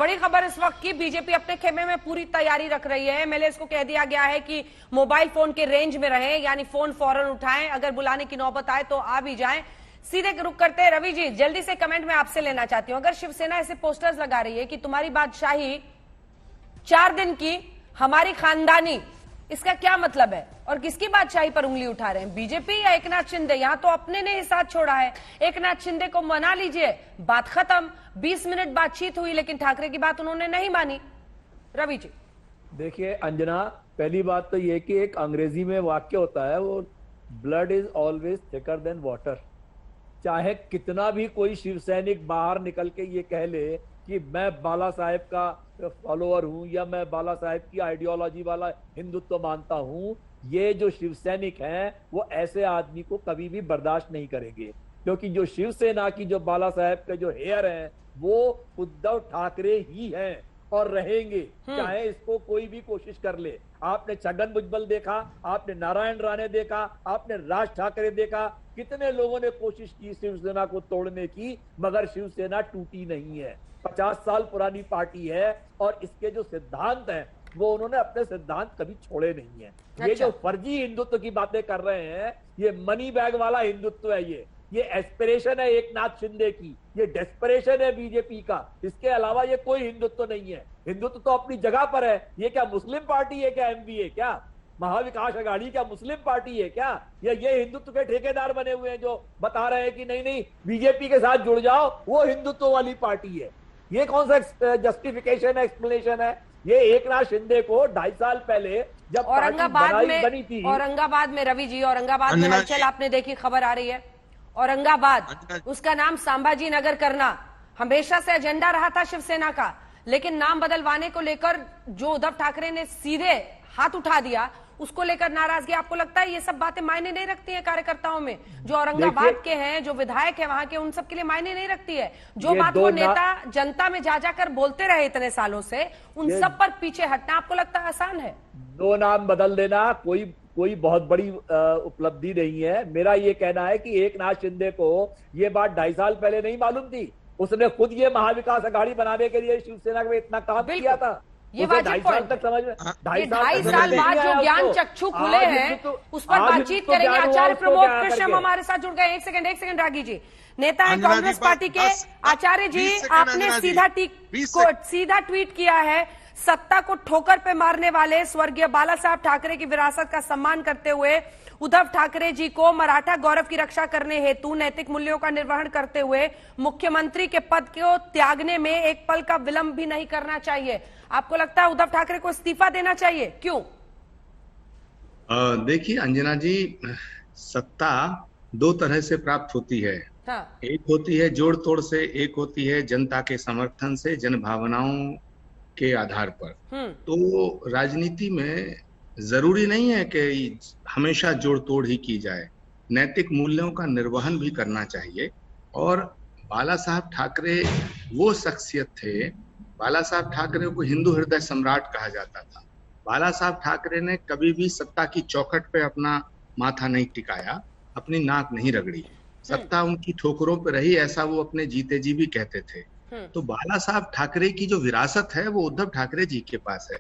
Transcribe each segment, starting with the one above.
बड़ी खबर इस वक्त की, बीजेपी अपने खेमे में पूरी तैयारी रख रही है। एमएलए को कह दिया गया है कि मोबाइल फोन के रेंज में रहें, यानी फोन फौरन उठाएं, अगर बुलाने की नौबत आए तो आ भी जाएं। सीधे रुक करते हैं रवि जी, जल्दी से कमेंट में आपसे लेना चाहती हूं। अगर शिवसेना ऐसे पोस्टर्स लगा रही है कि तुम्हारी बादशाही 4 दिन की, हमारी खानदानी, इसका क्या मतलब है और किसकी बादशाही पर उंगली उठा रहे हैं, बीजेपी या एकनाथ शिंदे? यहां तो अपने ने ही साथ छोड़ा है। एकनाथ शिंदे को मना लीजिए, बात खत्म। 20 मिनट बातचीत हुई लेकिन ठाकरे की बात उन्होंने नहीं मानी। रवि जी देखिए अंजना, पहली बात तो ये कि एक अंग्रेजी में वाक्य होता है, वो blood is always thicker than water. चाहे कितना भी कोई शिव सैनिक बाहर निकल के ये कह ले कि मैं बाला साहेब का फॉलोअर हूं या मैं बाला साहेब की आइडियोलॉजी वाला हिंदुत्व मानता हूं, ये जो शिव सैनिक हैं वो ऐसे आदमी को कभी भी बर्दाश्त नहीं करेंगे, क्योंकि जो शिवसेना की जो बाला साहेब के जो हेयर हैं वो उद्धव ठाकरे ही हैं और रहेंगे, चाहे इसको कोई भी कोशिश कर ले। आपने छगन भुजबल देखा, आपने नारायण राणे देखा, आपने राज ठाकरे देखा, कितने लोगों ने कोशिश की शिवसेना को तोड़ने की, मगर शिवसेना टूटी नहीं है। 50 साल पुरानी पार्टी है और इसके जो सिद्धांत हैं वो उन्होंने अपने सिद्धांत कभी छोड़े नहीं है। अच्छा। ये जो फर्जी हिंदुत्व की बातें कर रहे हैं, ये मनी बैग वाला हिंदुत्व है। ये एस्पिरेशन है एकनाथ शिंदे की, ये डेस्परेशन है बीजेपी का। इसके अलावा ये कोई हिंदुत्व नहीं है। हिंदुत्व तो अपनी जगह पर है। ये क्या मुस्लिम पार्टी है क्या? एमवीए क्या? महाविकास अघाड़ी क्या मुस्लिम पार्टी है क्या? ये हिंदुत्व के ठेकेदार बने हुए हैं जो बता रहे हैं कि नहीं नहीं बीजेपी के साथ जुड़ जाओ, वो हिंदुत्व वाली पार्टी है। ये कौन सा जस्टिफिकेशन है, एक्सप्लेनेशन है? ये एकनाथ शिंदे को 2.5 साल पहले जब औरंगाबाद में बनी थी, औरंगाबाद में रवि जी, औरंगाबाद में हलचल आपने देखी, खबर आ रही है औरंगाबाद, उसका नाम संभाजी नगर करना हमेशा से एजेंडा रहा था शिवसेना का, लेकिन नाम बदलवाने को लेकर जो उद्धव ठाकरे ने सीधे हाथ उठा दिया, उसको लेकर नाराजगी। आपको लगता है ये सब बातें मायने नहीं रखती है कार्यकर्ताओं में? जो औरंगाबाद के हैं, जो विधायक है वहां के, उन सब के लिए मायने नहीं रखती है? जो बात वो नेता जनता में जा जाकर बोलते रहे इतने सालों से, उन सब पर पीछे हटना आपको लगता है आसान है? 2 नाम बदल देना कोई बहुत बड़ी उपलब्धि नहीं है। मेरा ये कहना है कि एकनाथ शिंदे को ये बात 2.5 साल पहले नहीं मालूम थी। उसने खुद ये महाविकास अघाड़ी बनाने के लिए शिवसेना में इतना काम किया था। ये 2.5 साल तक समझ में, 2.5 साल बाद जो ज्ञान चक्षु खुले हैं उस पर बातचीत करेंगे। आचार्य प्रमोद कृष्ण हमारे साथ जुड़ गए। एक सेकंड रागी जी, नेता है कांग्रेस पार्टी के। आचार्य जी, आपने सीधा ट्वीट किया है, सत्ता को ठोकर पे मारने वाले स्वर्गीय बाला साहब ठाकरे की विरासत का सम्मान करते हुए उद्धव ठाकरे जी को मराठा गौरव की रक्षा करने हेतु नैतिक मूल्यों का निर्वहन करते हुए मुख्यमंत्री के पद को त्यागने में एक पल का विलंब भी नहीं करना चाहिए। आपको लगता है उद्धव ठाकरे को इस्तीफा देना चाहिए? क्यों? देखिए अंजना जी, सत्ता 2 तरह से प्राप्त होती है। हाँ। एक होती है जोड़ तोड़ से, एक होती है जनता के समर्थन से, जन भावनाओं के आधार पर। तो राजनीति में जरूरी नहीं है कि हमेशा जोड़ तोड़ ही की जाए, नैतिक मूल्यों का निर्वहन भी करना चाहिए। और बाला साहब ठाकरे वो शख्सियत थे, बाला साहब ठाकरे को हिंदू हृदय सम्राट कहा जाता था। बाला साहब ठाकरे ने कभी भी सत्ता की चौखट पे अपना माथा नहीं टिकाया, अपनी नाक नहीं रगड़ी। सत्ता उनकी ठोकरों पे रही, ऐसा वो अपने जीते जी भी कहते थे। तो बाला साहब ठाकरे की जो विरासत है वो उद्धव ठाकरे जी के पास है।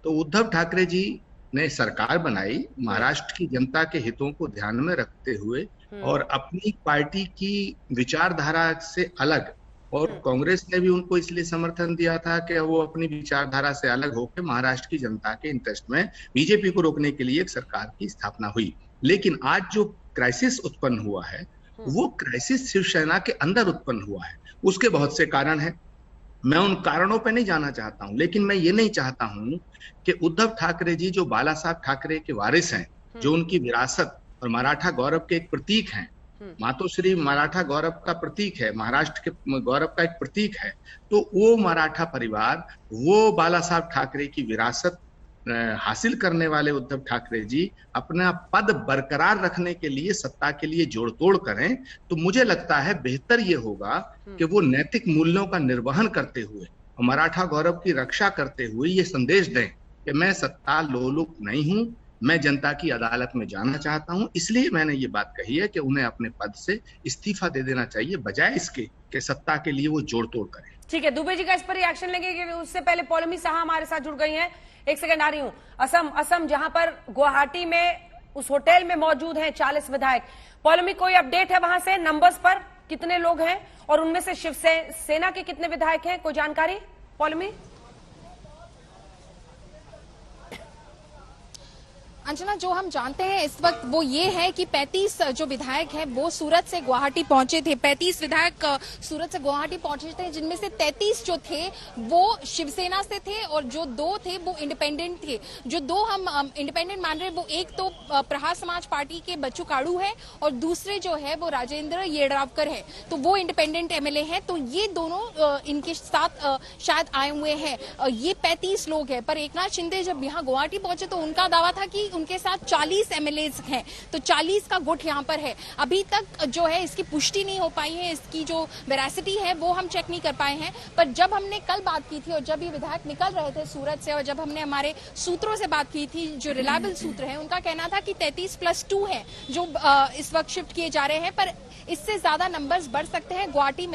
तो उद्धव ठाकरे जी ने सरकार बनाई महाराष्ट्र की जनता के हितों को ध्यान में रखते हुए और अपनी पार्टी की विचारधारा से अलग, और कांग्रेस ने भी उनको इसलिए समर्थन दिया था कि वो अपनी विचारधारा से अलग होकर महाराष्ट्र की जनता के इंटरेस्ट में बीजेपी को रोकने के लिए एक सरकार की स्थापना हुई। लेकिन आज जो क्राइसिस उत्पन्न हुआ है वो क्राइसिस शिवसेना के अंदर उत्पन्न हुआ है। उसके बहुत से कारण हैं, मैं उन कारणों पे नहीं जाना चाहता हूं, लेकिन मैं ये नहीं चाहता हूं कि उद्धव ठाकरे जी जो बाला साहब ठाकरे के वारिस हैं, जो उनकी विरासत और मराठा गौरव के एक प्रतीक हैं, मातोश्री मराठा गौरव का प्रतीक है, महाराष्ट्र के गौरव का एक प्रतीक है, तो वो मराठा परिवार, वो बाला साहब ठाकरे की विरासत हासिल करने वाले उद्धव ठाकरे जी अपना पद बरकरार रखने के लिए सत्ता के लिए जोड़ तोड़ करें, तो मुझे लगता है बेहतर ये होगा कि वो नैतिक मूल्यों का निर्वहन करते हुए, मराठा गौरव की रक्षा करते हुए ये संदेश दें कि मैं सत्ता लोलुप नहीं हूं, मैं जनता की अदालत में जाना चाहता हूं। इसलिए मैंने ये बात कही है कि उन्हें अपने पद से इस्तीफा दे देना चाहिए, बजाय इसके कि सत्ता के लिए वो जोड़ तोड़ करें। ठीक है, दुबे जी का इस पर रिएक्शन लेंगे कि उससे पहले पौलमी साहा हमारे साथ जुड़ गई हैं। एक सेकंड आ रही हूं। असम जहां पर गुवाहाटी में उस होटल में मौजूद हैं 40 विधायक। पौलमी, कोई अपडेट है वहां से नंबर्स पर, कितने लोग हैं और उनमें से शिवसेना के कितने विधायक हैं, कोई जानकारी पौलमी? अंजना, जो हम जानते हैं इस वक्त वो ये है कि 35 जो विधायक हैं वो सूरत से गुवाहाटी पहुंचे थे। 35 विधायक सूरत से गुवाहाटी पहुंचे थे, जिनमें से 33 जो थे वो शिवसेना से थे और जो 2 थे वो इंडिपेंडेंट थे। जो 2 हम इंडिपेंडेंट मान रहे हैं वो एक तो प्रहार समाज पार्टी के बच्चू काड़ू है और दूसरे जो है वो राजेंद्र येड्रावकर है, तो वो इंडिपेंडेंट एमएलए हैं। तो ये दोनों इनके साथ शायद आए हुए हैं। ये 35 लोग हैं, पर एकनाथ शिंदे जब यहाँ गुवाहाटी पहुंचे तो उनका दावा था कि उनके साथ 40 एमएलएज हैं, तो 40 का गुट यहाँ पर है। अभी तक जो है इसकी पुष्टि नहीं हो पाई है, इसकी जो वेरासिटी है वो हम चेक नहीं कर पाए हैं। पर जब हमने कल बात की थी और जब ये विधायक निकल रहे थे सूरत से और जब हमने हमारे सूत्रों से बात की थी, जो रिलायबल सूत्र है, उनका कहना था कि 33+2 है जो इस वक्त शिफ्ट किए जा रहे हैं, पर इससे ज्यादा नंबर्स बढ़ सकते हैं। गुवाहाटी में